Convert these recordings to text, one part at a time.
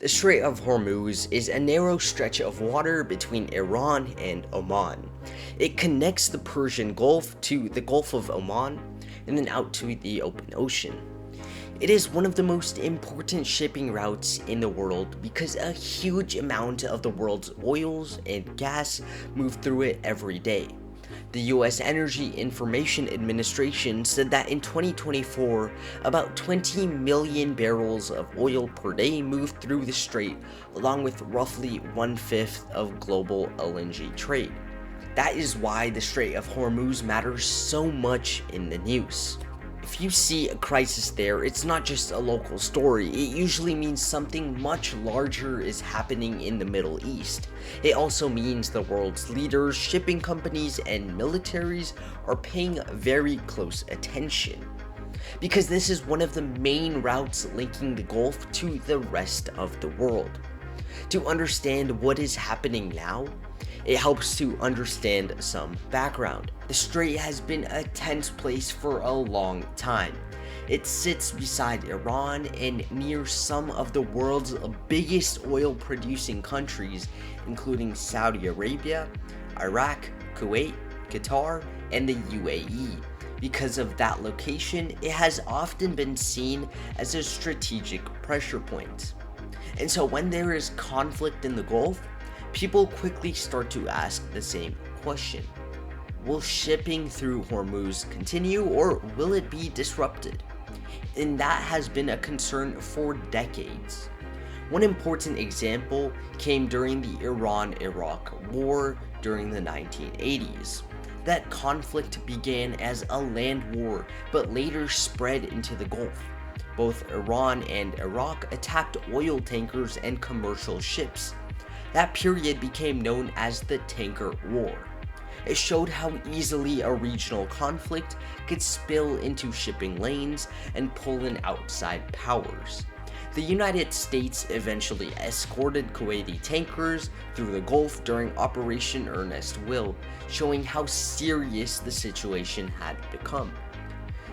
The Strait of Hormuz is a narrow stretch of water between Iran and Oman. It connects the Persian Gulf to the Gulf of Oman and then out to the open ocean. It is one of the most important shipping routes in the world because a huge amount of the world's oils and gas move through it every day. The US Energy Information Administration said that in 2024, about 20 million barrels of oil per day moved through the strait, along with roughly 1/5 of global LNG trade. That is why the Strait of Hormuz matters so much in the news. If you see a crisis there, it's not just a local story. It usually means something much larger is happening in the Middle East. It also means the world's leaders, shipping companies, and militaries are paying very close attention. Because this is one of the main routes linking the Gulf to the rest of the world. To understand what is happening now, it helps to understand some background. The strait has been a tense place for a long time. It sits beside Iran and near some of the world's biggest oil producing countries, including Saudi Arabia, Iraq, Kuwait, Qatar, and the UAE. Because of that location, it has often been seen as a strategic pressure point. And so when there is conflict in the Gulf, people quickly start to ask the same question. Will shipping through Hormuz continue, or will it be disrupted? And that has been a concern for decades. One important example came during the Iran-Iraq War during the 1980s. That conflict began as a land war, but later spread into the Gulf. Both Iran and Iraq attacked oil tankers and commercial ships. That period became known as the Tanker War. It showed how easily a regional conflict could spill into shipping lanes and pull in outside powers. The United States eventually escorted Kuwaiti tankers through the Gulf during Operation Earnest Will, showing how serious the situation had become.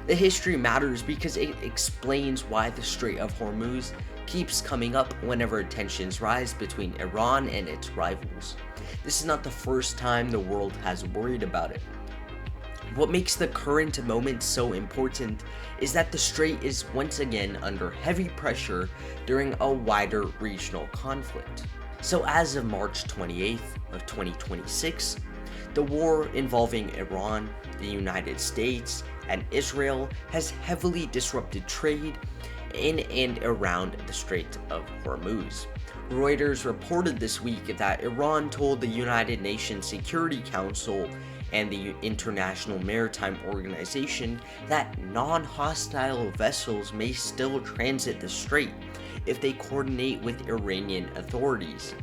The history matters because it explains why the Strait of Hormuz keeps coming up whenever tensions rise between Iran and its rivals. This is not the first time the world has worried about it. What makes the current moment so important is that the strait is once again under heavy pressure during a wider regional conflict. So as of March 28th of 2026, the war involving Iran, the United States, and Israel has heavily disrupted trade in and around the Strait of Hormuz. Reuters reported this week that Iran told the United Nations Security Council and the International Maritime Organization that non-hostile vessels may still transit the strait if they coordinate with Iranian authorities.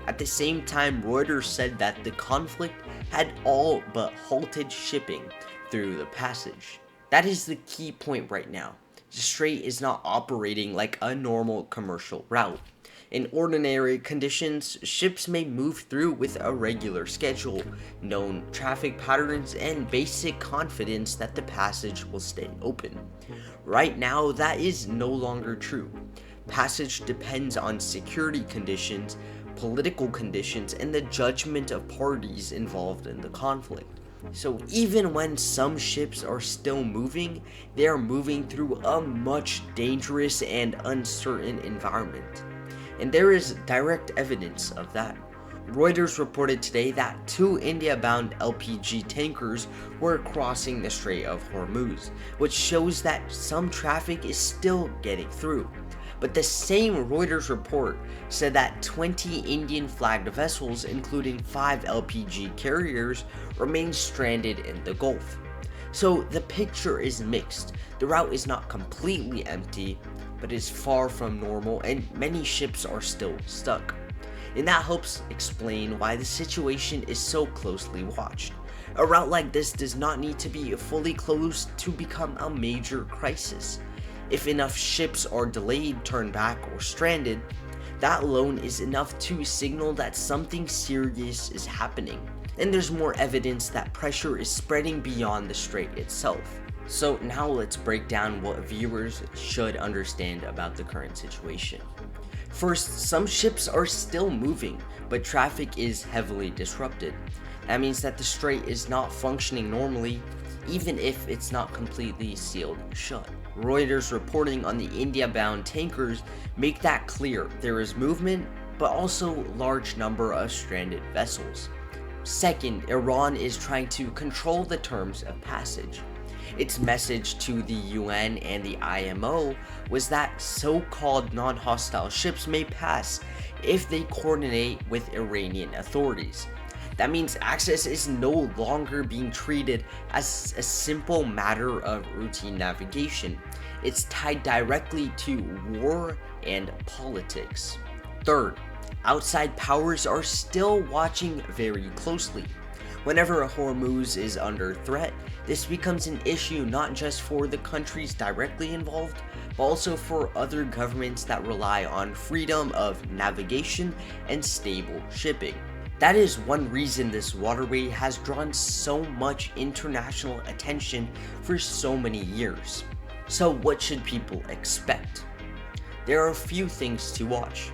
At the same time, Reuters said that the conflict had all but halted shipping through the passage. That is the key point right now. The strait is not operating like a normal commercial route. In ordinary conditions, ships may move through with a regular schedule, known traffic patterns, and basic confidence that the passage will stay open. Right now, that is no longer true. Passage depends on security conditions, political conditions, and the judgment of parties involved in the conflict. So even when some ships are still moving, they are moving through a much dangerous and uncertain environment. And there is direct evidence of that. Reuters reported today that 2 India-bound LPG tankers were crossing the Strait of Hormuz, which shows that some traffic is still getting through. But the same Reuters report said that 20 Indian-flagged vessels, including 5 LPG carriers, remain stranded in the Gulf. So the picture is mixed. The route is not completely empty, but is far from normal, and many ships are still stuck. And that helps explain why the situation is so closely watched. A route like this does not need to be fully closed to become a major crisis. If enough ships are delayed, turned back, or stranded, that alone is enough to signal that something serious is happening. And there's more evidence that pressure is spreading beyond the strait itself. So now let's break down what viewers should understand about the current situation. First, some ships are still moving, but traffic is heavily disrupted. That means that the strait is not functioning normally, even if it's not completely sealed shut. Reuters reporting on the India-bound tankers make that clear. There is movement, but also large number of stranded vessels. Second, Iran is trying to control the terms of passage. Its message to the UN and the IMO was that so-called non-hostile ships may pass if they coordinate with Iranian authorities. That means access is no longer being treated as a simple matter of routine navigation. It's tied directly to war and politics. Third, outside powers are still watching very closely. Whenever Hormuz is under threat, this becomes an issue not just for the countries directly involved, but also for other governments that rely on freedom of navigation and stable shipping. That is one reason this waterway has drawn so much international attention for so many years. So what should people expect? There are a few things to watch.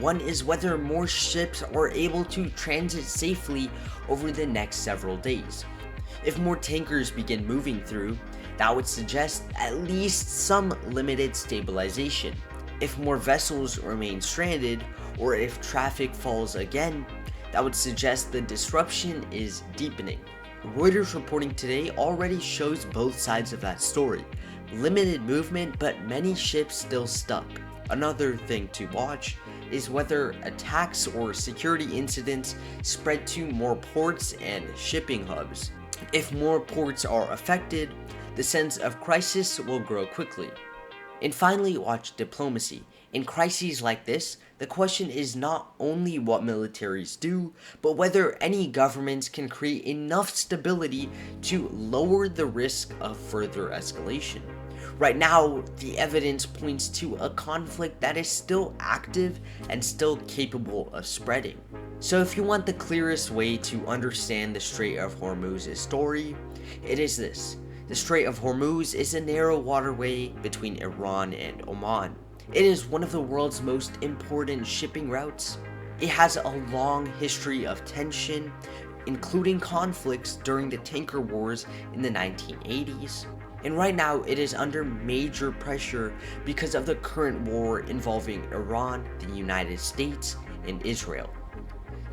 One is whether more ships are able to transit safely over the next several days. If more tankers begin moving through, that would suggest at least some limited stabilization. If more vessels remain stranded, or if traffic falls again, that would suggest the disruption is deepening. Reuters reporting today already shows both sides of that story. Limited movement, but many ships still stuck. Another thing to watch is whether attacks or security incidents spread to more ports and shipping hubs. If more ports are affected, the sense of crisis will grow quickly. And finally, watch diplomacy. In crises like this, the question is not only what militaries do, but whether any governments can create enough stability to lower the risk of further escalation. Right now, the evidence points to a conflict that is still active and still capable of spreading. So if you want the clearest way to understand the Strait of Hormuz's story, it is this. The Strait of Hormuz is a narrow waterway between Iran and Oman. It is one of the world's most important shipping routes. It has a long history of tension, including conflicts during the tanker wars in the 1980s. And right now, it is under major pressure because of the current war involving Iran, the United States, and Israel.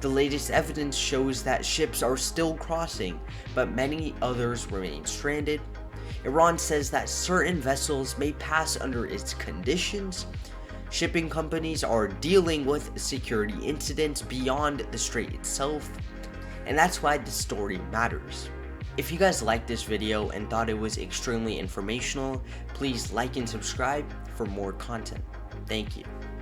The latest evidence shows that ships are still crossing, but many others remain stranded. Iran says that certain vessels may pass under its conditions. Shipping companies are dealing with security incidents beyond the strait itself, and that's why this story matters. If you guys liked this video and thought it was extremely informational, please like and subscribe for more content. Thank you.